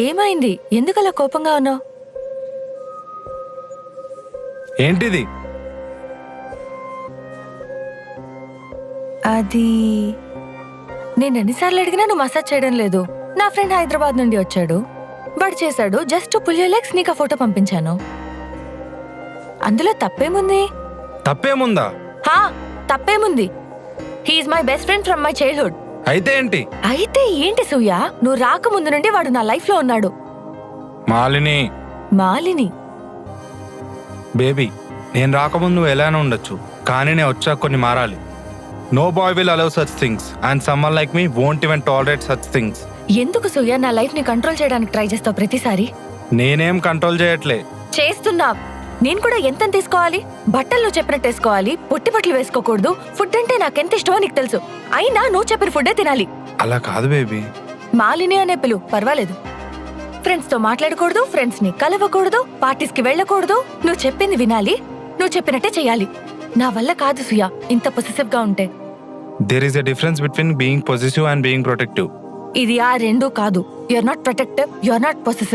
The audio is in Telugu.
ఏమైంది? ఎందుకలా కోపంగా ఉన్నావు? ఏంటిది? అది నేను ఎన్నిసార్లు అడిగినా నువ్వు మసాజ్ చేయడం లేదు. నా ఫ్రెండ్ హైదరాబాద్ నుండి వచ్చాడు, వాడు చేశాడు. జస్ట్ పుల్ యువర్ లెగ్స్, నీకు ఆ ఫోటో పంపించాను. అందులో తప్పేముంది? తప్పేముందా? హా, తప్పేముంది? He is my best friend from my childhood. అయితే ఏంటి? అయితే ఏంటి సూర్య? నువ్వు రాకముందు నుండి వాడు నా లైఫ్ లో ఉన్నాడు. మాలిని, మాలిని బేబీ, నేను రాకముందు నువ్వు ఎలానే ఉండొచ్చు, కానీ నేను వచ్చాక కొన్ని మారాలి. No boy will allow such things and someone like me won't even tolerate such things. ఎందుకు సూర్య నా లైఫ్ ని కంట్రోల్ చేయడానికి ట్రై చేస్తావు ప్రతిసారి? నేనేం కంట్రోల్ చేయట్లే. చేస్తున్నావు. నేను కూడా ఎంత తీసుకోవాలి? బట్టలు నువ్వు చెప్పినట్టు వేసుకోవాలి, పొట్టి బట్టలు వేసుకోకూడదు. ఫుడ్ అంటే నాకెంత ఇష్టమో నీకు తెలుసు. అయినా నువ్వు చెప్పిన ఫుడ్డే తినాలి. అలా కాదు బేబీ. మాలిని అనే పిలు, పర్వాలేదు. ఫ్రెండ్స్ తో మాట్లాడకూడదు, ఫ్రెండ్స్ ని కలవకూడదు, పార్టీస్ కి వెళ్ళకూడదు. నువ్వు చెప్పింది వినాలి, నువ్వు చెప్పినట్టే చెయ్యాలి. నా వల్ల కాదు సూర్య ఇంత పొసెసివ్ గా ఉంటే. There is a difference between being positive and being protective. ఇది ఆ రెండూ కాదు. You are not protective, you are not possessive.